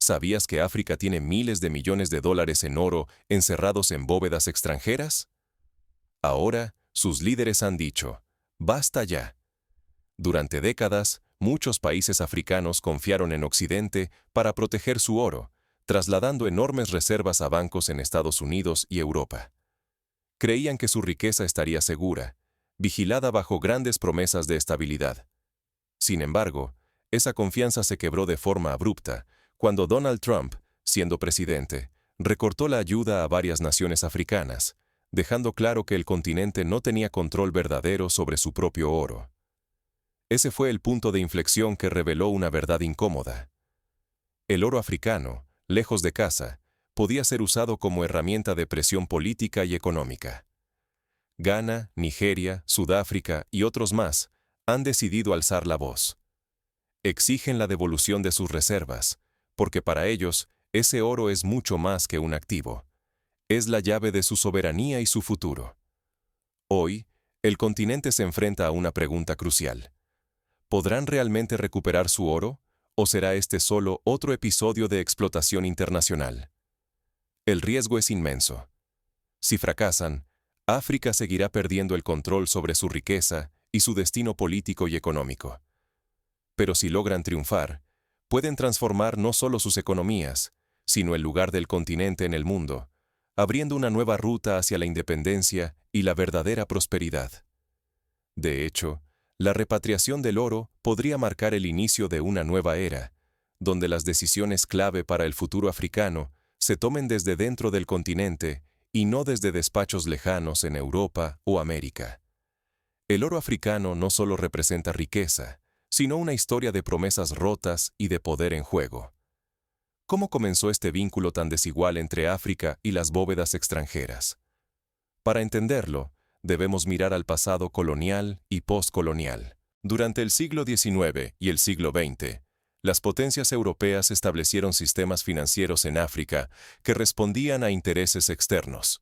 ¿Sabías que África tiene miles de millones de dólares en oro encerrados en bóvedas extranjeras? Ahora, sus líderes han dicho, ¡basta ya! Durante décadas, muchos países africanos confiaron en Occidente para proteger su oro, trasladando enormes reservas a bancos en Estados Unidos y Europa. Creían que su riqueza estaría segura, vigilada bajo grandes promesas de estabilidad. Sin embargo, esa confianza se quebró de forma abrupta cuando Donald Trump, siendo presidente, recortó la ayuda a varias naciones africanas, dejando claro que el continente no tenía control verdadero sobre su propio oro. Ese fue el punto de inflexión que reveló una verdad incómoda. El oro africano, lejos de casa, podía ser usado como herramienta de presión política y económica. Ghana, Nigeria, Sudáfrica y otros más han decidido alzar la voz. Exigen la devolución de sus reservas, porque para ellos ese oro es mucho más que un activo. Es la llave de su soberanía y su futuro. Hoy, el continente se enfrenta a una pregunta crucial. ¿Podrán realmente recuperar su oro, o será este solo otro episodio de explotación internacional? El riesgo es inmenso. Si fracasan, África seguirá perdiendo el control sobre su riqueza y su destino político y económico. Pero si logran triunfar, pueden transformar no solo sus economías, sino el lugar del continente en el mundo, abriendo una nueva ruta hacia la independencia y la verdadera prosperidad. De hecho, la repatriación del oro podría marcar el inicio de una nueva era, donde las decisiones clave para el futuro africano se tomen desde dentro del continente y no desde despachos lejanos en Europa o América. El oro africano no solo representa riqueza, sino una historia de promesas rotas y de poder en juego. ¿Cómo comenzó este vínculo tan desigual entre África y las bóvedas extranjeras? Para entenderlo, debemos mirar al pasado colonial y postcolonial. Durante el siglo XIX y el siglo XX, las potencias europeas establecieron sistemas financieros en África que respondían a intereses externos.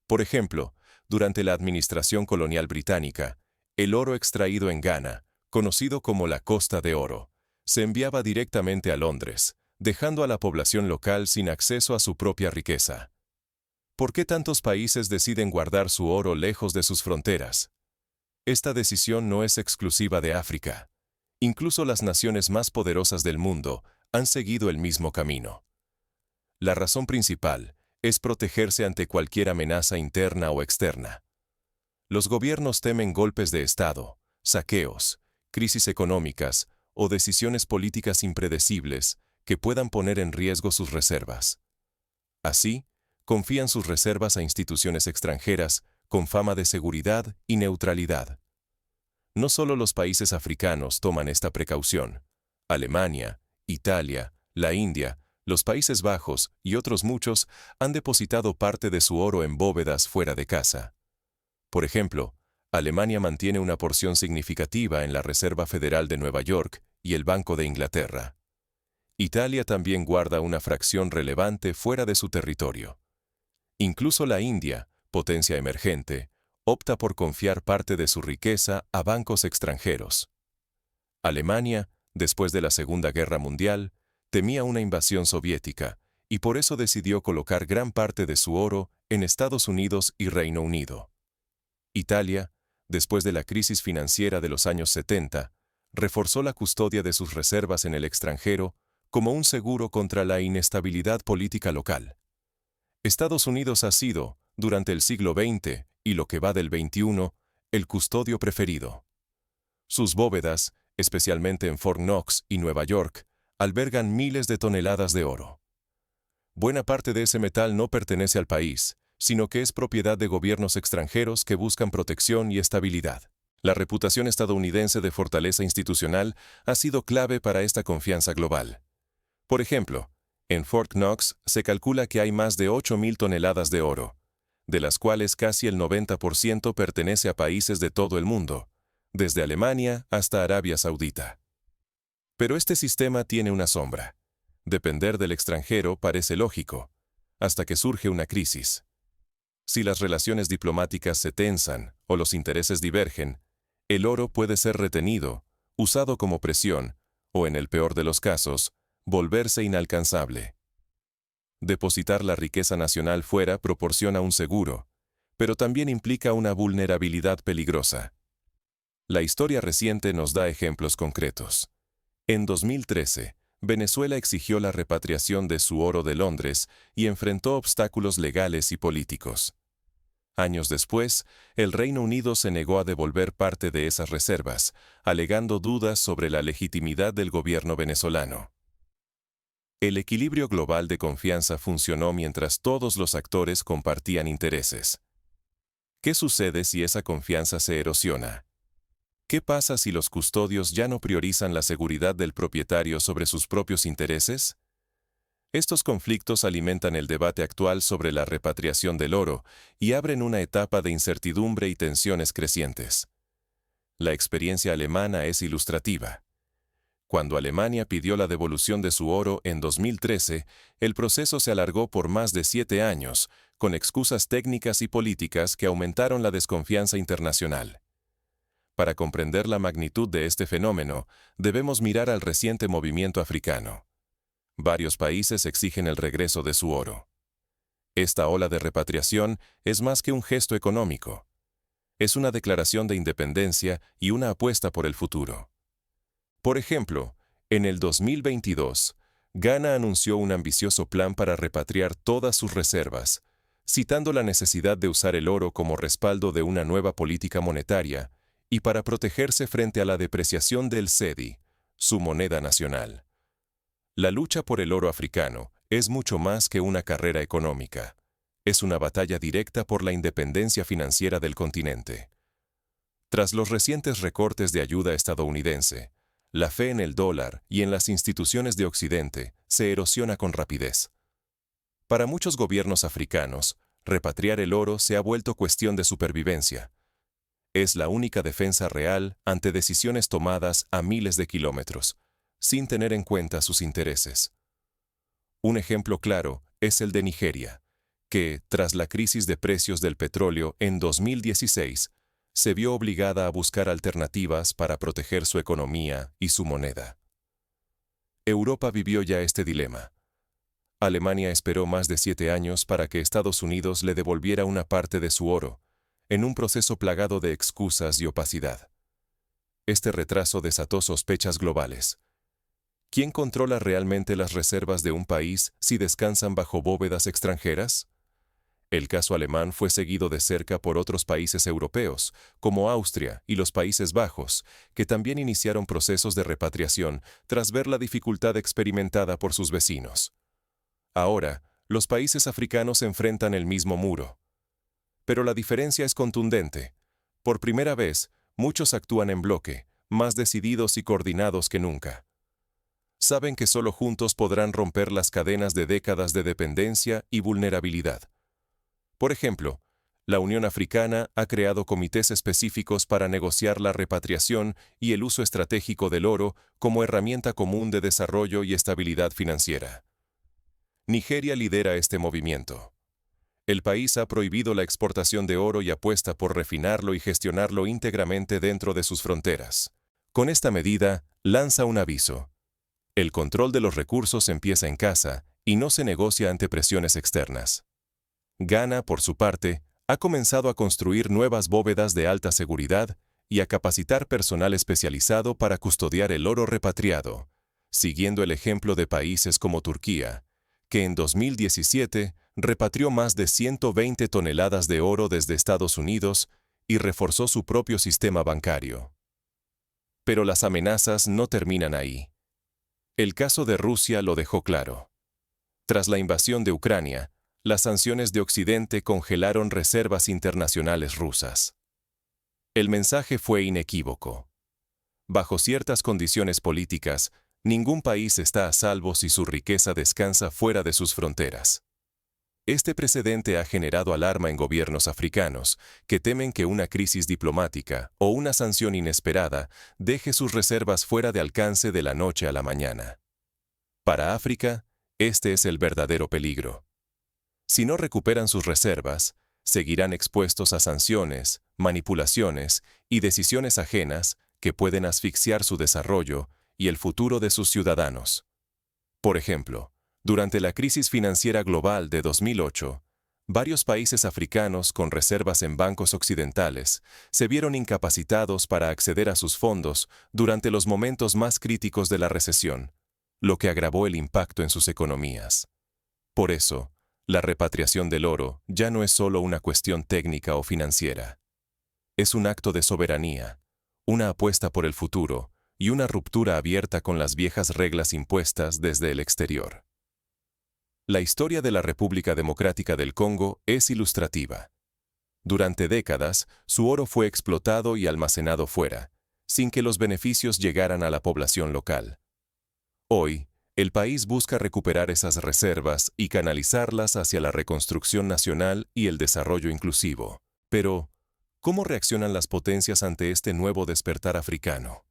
Por ejemplo, durante la administración colonial británica, el oro extraído en Ghana, conocido como la Costa de Oro, se enviaba directamente a Londres, dejando a la población local sin acceso a su propia riqueza. ¿Por qué tantos países deciden guardar su oro lejos de sus fronteras? Esta decisión no es exclusiva de África. Incluso las naciones más poderosas del mundo han seguido el mismo camino. La razón principal es protegerse ante cualquier amenaza interna o externa. Los gobiernos temen golpes de Estado, saqueos, crisis económicas o decisiones políticas impredecibles que puedan poner en riesgo sus reservas. Así, confían sus reservas a instituciones extranjeras con fama de seguridad y neutralidad. No solo los países africanos toman esta precaución. Alemania, Italia, la India, los Países Bajos y otros muchos han depositado parte de su oro en bóvedas fuera de casa. Por ejemplo, Alemania mantiene una porción significativa en la Reserva Federal de Nueva York y el Banco de Inglaterra. Italia también guarda una fracción relevante fuera de su territorio. Incluso la India, potencia emergente, opta por confiar parte de su riqueza a bancos extranjeros. Alemania, después de la Segunda Guerra Mundial, temía una invasión soviética y por eso decidió colocar gran parte de su oro en Estados Unidos y Reino Unido. Italia, después de la crisis financiera de los años 70, reforzó la custodia de sus reservas en el extranjero como un seguro contra la inestabilidad política local. Estados Unidos ha sido, durante el siglo XX y lo que va del XXI, el custodio preferido. Sus bóvedas, especialmente en Fort Knox y Nueva York, albergan miles de toneladas de oro. Buena parte de ese metal no pertenece al país, sino que es propiedad de gobiernos extranjeros que buscan protección y estabilidad. La reputación estadounidense de fortaleza institucional ha sido clave para esta confianza global. Por ejemplo, en Fort Knox se calcula que hay más de 8.000 toneladas de oro, de las cuales casi el 90% pertenece a países de todo el mundo, desde Alemania hasta Arabia Saudita. Pero este sistema tiene una sombra. Depender del extranjero parece lógico, hasta que surge una crisis. Si las relaciones diplomáticas se tensan o los intereses divergen, el oro puede ser retenido, usado como presión, o en el peor de los casos, volverse inalcanzable. Depositar la riqueza nacional fuera proporciona un seguro, pero también implica una vulnerabilidad peligrosa. La historia reciente nos da ejemplos concretos. En 2013, Venezuela exigió la repatriación de su oro de Londres y enfrentó obstáculos legales y políticos. Años después, el Reino Unido se negó a devolver parte de esas reservas, alegando dudas sobre la legitimidad del gobierno venezolano. El equilibrio global de confianza funcionó mientras todos los actores compartían intereses. ¿Qué sucede si esa confianza se erosiona? ¿Qué pasa si los custodios ya no priorizan la seguridad del propietario sobre sus propios intereses? Estos conflictos alimentan el debate actual sobre la repatriación del oro y abren una etapa de incertidumbre y tensiones crecientes. La experiencia alemana es ilustrativa. Cuando Alemania pidió la devolución de su oro en 2013, el proceso se alargó por más de 7 años, con excusas técnicas y políticas que aumentaron la desconfianza internacional. Para comprender la magnitud de este fenómeno, debemos mirar al reciente movimiento africano. Varios países exigen el regreso de su oro. Esta ola de repatriación es más que un gesto económico. Es una declaración de independencia y una apuesta por el futuro. Por ejemplo, en el 2022, Ghana anunció un ambicioso plan para repatriar todas sus reservas, citando la necesidad de usar el oro como respaldo de una nueva política monetaria y para protegerse frente a la depreciación del cedi, su moneda nacional. La lucha por el oro africano es mucho más que una carrera económica. Es una batalla directa por la independencia financiera del continente. Tras los recientes recortes de ayuda estadounidense, la fe en el dólar y en las instituciones de Occidente se erosiona con rapidez. Para muchos gobiernos africanos, repatriar el oro se ha vuelto cuestión de supervivencia. Es la única defensa real ante decisiones tomadas a miles de kilómetros, sin tener en cuenta sus intereses. Un ejemplo claro es el de Nigeria, que, tras la crisis de precios del petróleo en 2016, se vio obligada a buscar alternativas para proteger su economía y su moneda. Europa vivió ya este dilema. Alemania esperó más de 7 años para que Estados Unidos le devolviera una parte de su oro, en un proceso plagado de excusas y opacidad. Este retraso desató sospechas globales. ¿Quién controla realmente las reservas de un país si descansan bajo bóvedas extranjeras? El caso alemán fue seguido de cerca por otros países europeos, como Austria y los Países Bajos, que también iniciaron procesos de repatriación tras ver la dificultad experimentada por sus vecinos. Ahora, los países africanos enfrentan el mismo muro. Pero la diferencia es contundente. Por primera vez, muchos actúan en bloque, más decididos y coordinados que nunca. Saben que solo juntos podrán romper las cadenas de décadas de dependencia y vulnerabilidad. Por ejemplo, la Unión Africana ha creado comités específicos para negociar la repatriación y el uso estratégico del oro como herramienta común de desarrollo y estabilidad financiera. Nigeria lidera este movimiento. El país ha prohibido la exportación de oro y apuesta por refinarlo y gestionarlo íntegramente dentro de sus fronteras. Con esta medida, lanza un aviso. El control de los recursos empieza en casa y no se negocia ante presiones externas. Ghana, por su parte, ha comenzado a construir nuevas bóvedas de alta seguridad y a capacitar personal especializado para custodiar el oro repatriado, siguiendo el ejemplo de países como Turquía, que en 2017 repatrió más de 120 toneladas de oro desde Estados Unidos y reforzó su propio sistema bancario. Pero las amenazas no terminan ahí. El caso de Rusia lo dejó claro. Tras la invasión de Ucrania, las sanciones de Occidente congelaron reservas internacionales rusas. El mensaje fue inequívoco. Bajo ciertas condiciones políticas, ningún país está a salvo si su riqueza descansa fuera de sus fronteras. Este precedente ha generado alarma en gobiernos africanos, que temen que una crisis diplomática o una sanción inesperada deje sus reservas fuera de alcance de la noche a la mañana. Para África, este es el verdadero peligro. Si no recuperan sus reservas, seguirán expuestos a sanciones, manipulaciones y decisiones ajenas que pueden asfixiar su desarrollo y el futuro de sus ciudadanos. Por ejemplo, durante la crisis financiera global de 2008, varios países africanos con reservas en bancos occidentales se vieron incapacitados para acceder a sus fondos durante los momentos más críticos de la recesión, lo que agravó el impacto en sus economías. Por eso, la repatriación del oro ya no es solo una cuestión técnica o financiera. Es un acto de soberanía, una apuesta por el futuro y una ruptura abierta con las viejas reglas impuestas desde el exterior. La historia de la República Democrática del Congo es ilustrativa. Durante décadas, su oro fue explotado y almacenado fuera, sin que los beneficios llegaran a la población local. Hoy, el país busca recuperar esas reservas y canalizarlas hacia la reconstrucción nacional y el desarrollo inclusivo. Pero, ¿cómo reaccionan las potencias ante este nuevo despertar africano?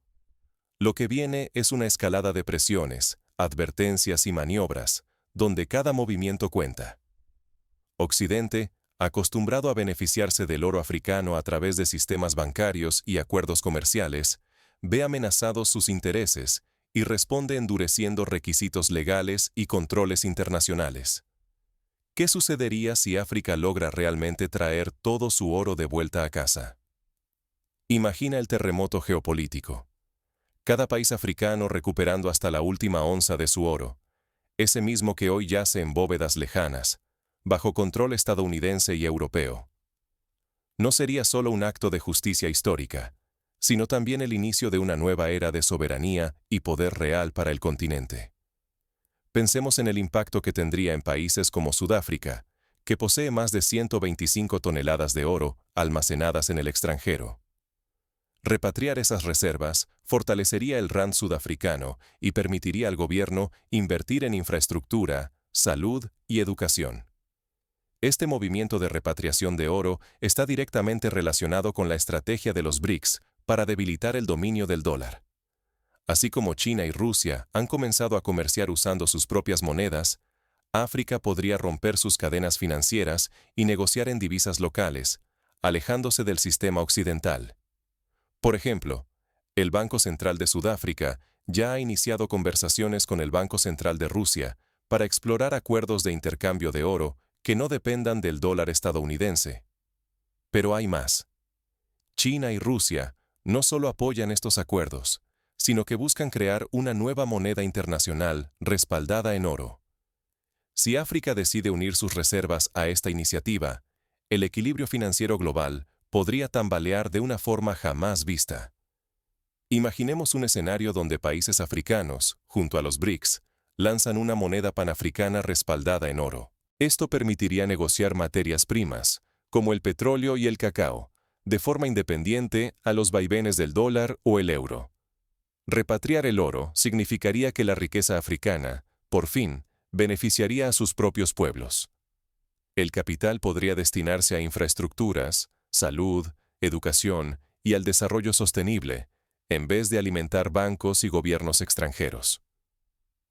Lo que viene es una escalada de presiones, advertencias y maniobras, donde cada movimiento cuenta. Occidente, acostumbrado a beneficiarse del oro africano a través de sistemas bancarios y acuerdos comerciales, ve amenazados sus intereses y responde endureciendo requisitos legales y controles internacionales. ¿Qué sucedería si África logra realmente traer todo su oro de vuelta a casa? Imagina el terremoto geopolítico. Cada país africano recuperando hasta la última onza de su oro, ese mismo que hoy yace en bóvedas lejanas, bajo control estadounidense y europeo. No sería solo un acto de justicia histórica, sino también el inicio de una nueva era de soberanía y poder real para el continente. Pensemos en el impacto que tendría en países como Sudáfrica, que posee más de 125 toneladas de oro almacenadas en el extranjero. Repatriar esas reservas fortalecería el rand sudafricano y permitiría al gobierno invertir en infraestructura, salud y educación. Este movimiento de repatriación de oro está directamente relacionado con la estrategia de los BRICS para debilitar el dominio del dólar. Así como China y Rusia han comenzado a comerciar usando sus propias monedas, África podría romper sus cadenas financieras y negociar en divisas locales, alejándose del sistema occidental. Por ejemplo, el Banco Central de Sudáfrica ya ha iniciado conversaciones con el Banco Central de Rusia para explorar acuerdos de intercambio de oro que no dependan del dólar estadounidense. Pero hay más. China y Rusia no solo apoyan estos acuerdos, sino que buscan crear una nueva moneda internacional respaldada en oro. Si África decide unir sus reservas a esta iniciativa, el equilibrio financiero global podría tambalear de una forma jamás vista. Imaginemos un escenario donde países africanos, junto a los BRICS, lanzan una moneda panafricana respaldada en oro. Esto permitiría negociar materias primas, como el petróleo y el cacao, de forma independiente a los vaivenes del dólar o el euro. Repatriar el oro significaría que la riqueza africana, por fin, beneficiaría a sus propios pueblos. El capital podría destinarse a infraestructuras, salud, educación y al desarrollo sostenible, en vez de alimentar bancos y gobiernos extranjeros.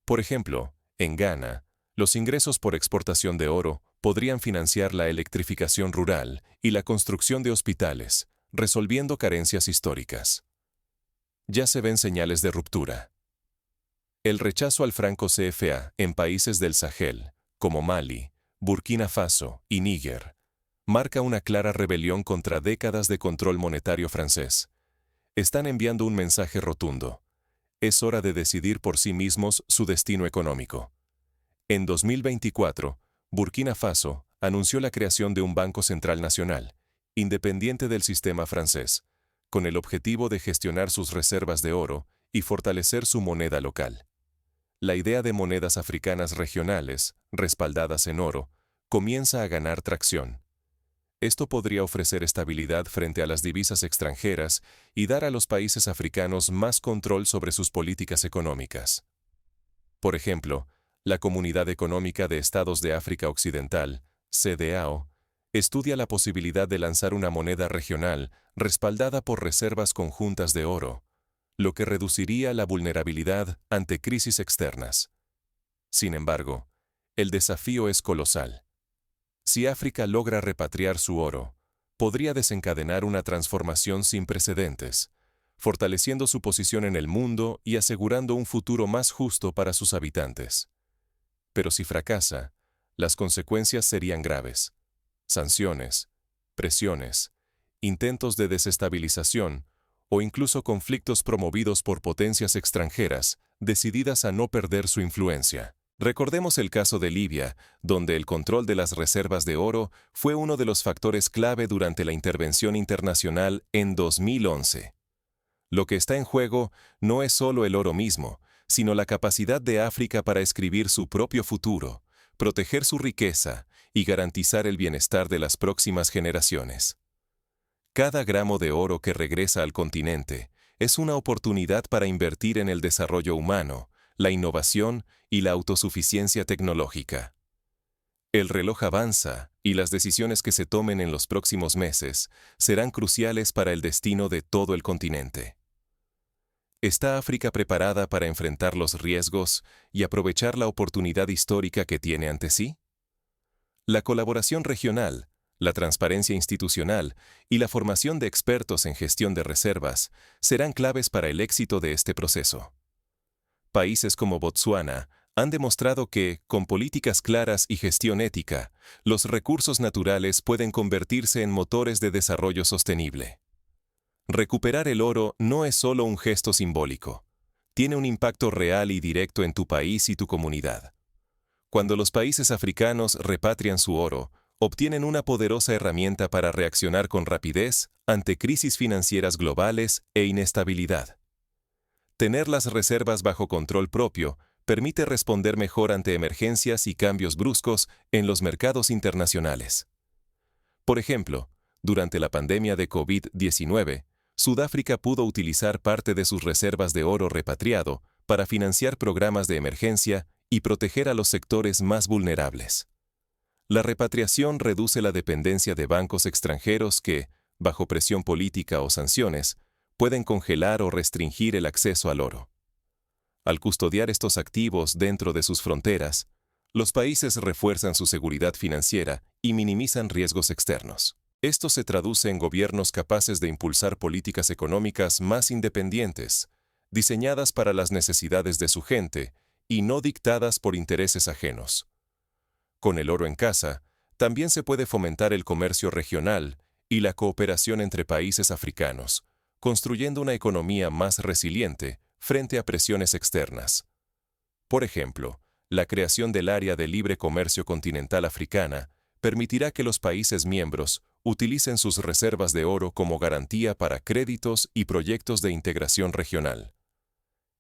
Por ejemplo, en Ghana, los ingresos por exportación de oro podrían financiar la electrificación rural y la construcción de hospitales, resolviendo carencias históricas. Ya se ven señales de ruptura. El rechazo al franco CFA en países del Sahel, como Mali, Burkina Faso y Níger, marca una clara rebelión contra décadas de control monetario francés. Están enviando un mensaje rotundo. Es hora de decidir por sí mismos su destino económico. En 2024, Burkina Faso anunció la creación de un Banco Central Nacional, independiente del sistema francés, con el objetivo de gestionar sus reservas de oro y fortalecer su moneda local. La idea de monedas africanas regionales, respaldadas en oro, comienza a ganar tracción. Esto podría ofrecer estabilidad frente a las divisas extranjeras y dar a los países africanos más control sobre sus políticas económicas. Por ejemplo, la Comunidad Económica de Estados de África Occidental, CEDEAO, estudia la posibilidad de lanzar una moneda regional respaldada por reservas conjuntas de oro, lo que reduciría la vulnerabilidad ante crisis externas. Sin embargo, el desafío es colosal. Si África logra repatriar su oro, podría desencadenar una transformación sin precedentes, fortaleciendo su posición en el mundo y asegurando un futuro más justo para sus habitantes. Pero si fracasa, las consecuencias serían graves. Sanciones, presiones, intentos de desestabilización o incluso conflictos promovidos por potencias extranjeras decididas a no perder su influencia. Recordemos el caso de Libia, donde el control de las reservas de oro fue uno de los factores clave durante la intervención internacional en 2011. Lo que está en juego no es solo el oro mismo, sino la capacidad de África para escribir su propio futuro, proteger su riqueza y garantizar el bienestar de las próximas generaciones. Cada gramo de oro que regresa al continente es una oportunidad para invertir en el desarrollo humano, la innovación y la autosuficiencia tecnológica. El reloj avanza y las decisiones que se tomen en los próximos meses serán cruciales para el destino de todo el continente. ¿Está África preparada para enfrentar los riesgos y aprovechar la oportunidad histórica que tiene ante sí? La colaboración regional, la transparencia institucional y la formación de expertos en gestión de reservas serán claves para el éxito de este proceso. Países como Botsuana han demostrado que, con políticas claras y gestión ética, los recursos naturales pueden convertirse en motores de desarrollo sostenible. Recuperar el oro no es solo un gesto simbólico. Tiene un impacto real y directo en tu país y tu comunidad. Cuando los países africanos repatrian su oro, obtienen una poderosa herramienta para reaccionar con rapidez ante crisis financieras globales e inestabilidad. Tener las reservas bajo control propio permite responder mejor ante emergencias y cambios bruscos en los mercados internacionales. Por ejemplo, durante la pandemia de COVID-19, Sudáfrica pudo utilizar parte de sus reservas de oro repatriado para financiar programas de emergencia y proteger a los sectores más vulnerables. La repatriación reduce la dependencia de bancos extranjeros que, bajo presión política o sanciones, pueden congelar o restringir el acceso al oro. Al custodiar estos activos dentro de sus fronteras, los países refuerzan su seguridad financiera y minimizan riesgos externos. Esto se traduce en gobiernos capaces de impulsar políticas económicas más independientes, diseñadas para las necesidades de su gente y no dictadas por intereses ajenos. Con el oro en casa, también se puede fomentar el comercio regional y la cooperación entre países africanos, construyendo una economía más resiliente frente a presiones externas. Por ejemplo, la creación del Área de Libre Comercio Continental Africana permitirá que los países miembros utilicen sus reservas de oro como garantía para créditos y proyectos de integración regional.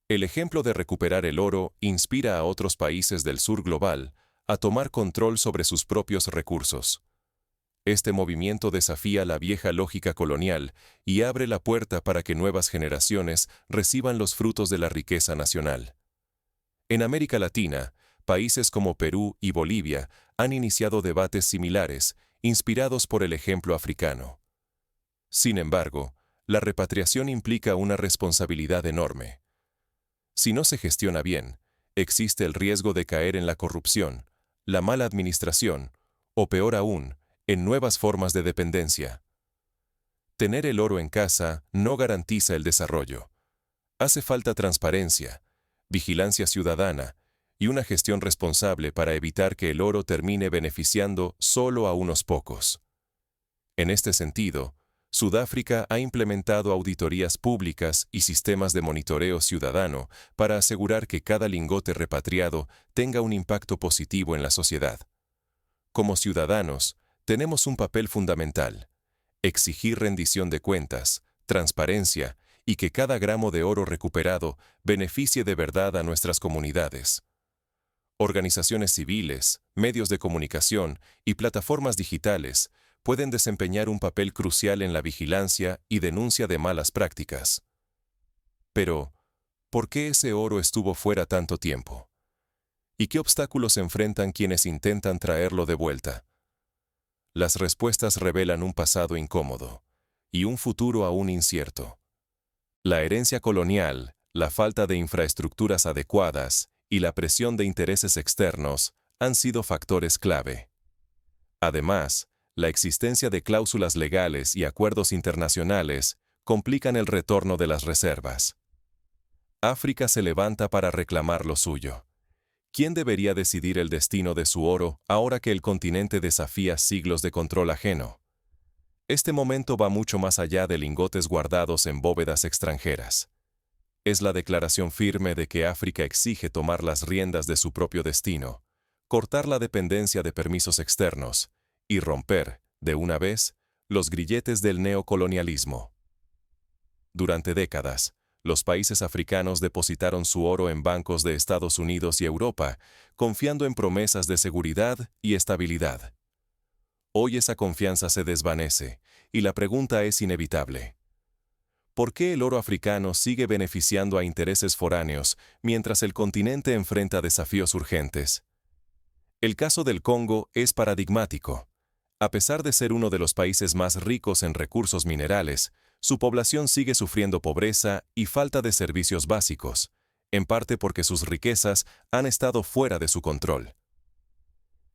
El ejemplo de recuperar el oro inspira a otros países del sur global a tomar control sobre sus propios recursos. Este movimiento desafía la vieja lógica colonial y abre la puerta para que nuevas generaciones reciban los frutos de la riqueza nacional. En América Latina, países como Perú y Bolivia han iniciado debates similares, inspirados por el ejemplo africano. Sin embargo, la repatriación implica una responsabilidad enorme. Si no se gestiona bien, existe el riesgo de caer en la corrupción, la mala administración, o peor aún, en nuevas formas de dependencia. Tener el oro en casa no garantiza el desarrollo. Hace falta transparencia, vigilancia ciudadana y una gestión responsable para evitar que el oro termine beneficiando solo a unos pocos. En este sentido, Sudáfrica ha implementado auditorías públicas y sistemas de monitoreo ciudadano para asegurar que cada lingote repatriado tenga un impacto positivo en la sociedad. Como ciudadanos, tenemos un papel fundamental: exigir rendición de cuentas, transparencia y que cada gramo de oro recuperado beneficie de verdad a nuestras comunidades. Organizaciones civiles, medios de comunicación y plataformas digitales pueden desempeñar un papel crucial en la vigilancia y denuncia de malas prácticas. Pero, ¿por qué ese oro estuvo fuera tanto tiempo? ¿Y qué obstáculos enfrentan quienes intentan traerlo de vuelta? Las respuestas revelan un pasado incómodo y un futuro aún incierto. La herencia colonial, la falta de infraestructuras adecuadas y la presión de intereses externos han sido factores clave. Además, la existencia de cláusulas legales y acuerdos internacionales, complican el retorno de las reservas. África se levanta para reclamar lo suyo. ¿Quién debería decidir el destino de su oro ahora que el continente desafía siglos de control ajeno? Este momento va mucho más allá de lingotes guardados en bóvedas extranjeras. Es la declaración firme de que África exige tomar las riendas de su propio destino, cortar la dependencia de permisos externos y romper, de una vez, los grilletes del neocolonialismo. Durante décadas, los países africanos depositaron su oro en bancos de Estados Unidos y Europa, confiando en promesas de seguridad y estabilidad. Hoy esa confianza se desvanece, y la pregunta es inevitable. ¿Por qué el oro africano sigue beneficiando a intereses foráneos mientras el continente enfrenta desafíos urgentes? El caso del Congo es paradigmático. A pesar de ser uno de los países más ricos en recursos minerales, su población sigue sufriendo pobreza y falta de servicios básicos, en parte porque sus riquezas han estado fuera de su control.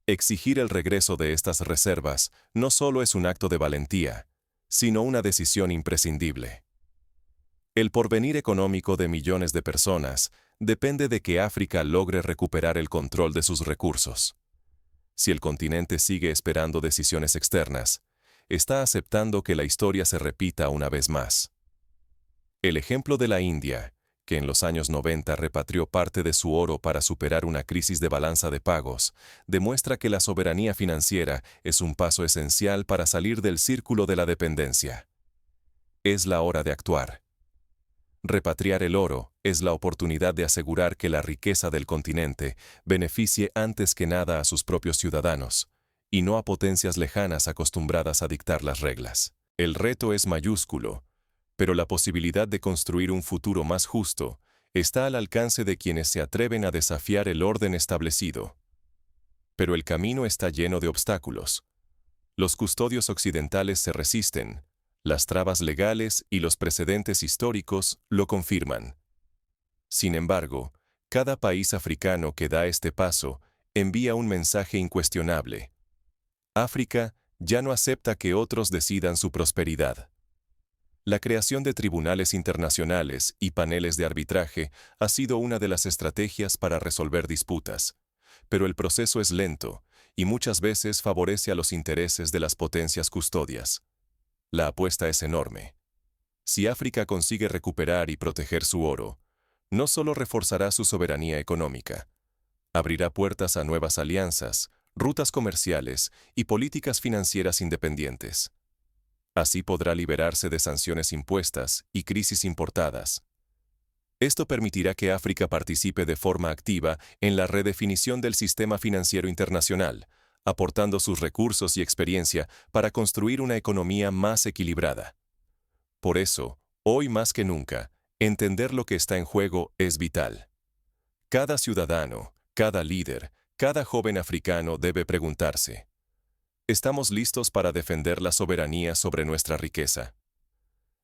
Exigir el regreso de estas reservas no solo es un acto de valentía, sino una decisión imprescindible. El porvenir económico de millones de personas depende de que África logre recuperar el control de sus recursos. Si el continente sigue esperando decisiones externas, está aceptando que la historia se repita una vez más. El ejemplo de la India, que en los años 90 repatrió parte de su oro para superar una crisis de balanza de pagos, demuestra que la soberanía financiera es un paso esencial para salir del círculo de la dependencia. Es la hora de actuar. Repatriar el oro es la oportunidad de asegurar que la riqueza del continente beneficie antes que nada a sus propios ciudadanos, y no a potencias lejanas acostumbradas a dictar las reglas. El reto es mayúsculo, pero la posibilidad de construir un futuro más justo está al alcance de quienes se atreven a desafiar el orden establecido. Pero el camino está lleno de obstáculos. Los custodios occidentales se resisten, las trabas legales y los precedentes históricos lo confirman. Sin embargo, cada país africano que da este paso envía un mensaje incuestionable. África ya no acepta que otros decidan su prosperidad. La creación de tribunales internacionales y paneles de arbitraje ha sido una de las estrategias para resolver disputas, pero el proceso es lento y muchas veces favorece a los intereses de las potencias custodias. La apuesta es enorme. Si África consigue recuperar y proteger su oro, no solo reforzará su soberanía económica, abrirá puertas a nuevas alianzas, rutas comerciales y políticas financieras independientes. Así podrá liberarse de sanciones impuestas y crisis importadas. Esto permitirá que África participe de forma activa en la redefinición del sistema financiero internacional, aportando sus recursos y experiencia para construir una economía más equilibrada. Por eso, hoy más que nunca, entender lo que está en juego es vital. Cada ciudadano, cada líder, cada joven africano debe preguntarse: ¿estamos listos para defender la soberanía sobre nuestra riqueza?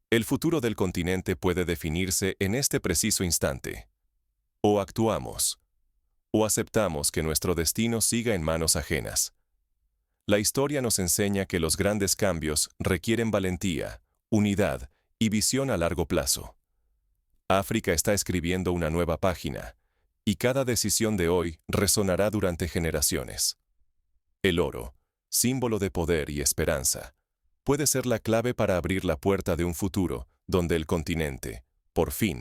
El futuro del continente puede definirse en este preciso instante. O actuamos, o aceptamos que nuestro destino siga en manos ajenas. La historia nos enseña que los grandes cambios requieren valentía, unidad y visión a largo plazo. África está escribiendo una nueva página, y cada decisión de hoy resonará durante generaciones. El oro, símbolo de poder y esperanza, puede ser la clave para abrir la puerta de un futuro donde el continente, por fin,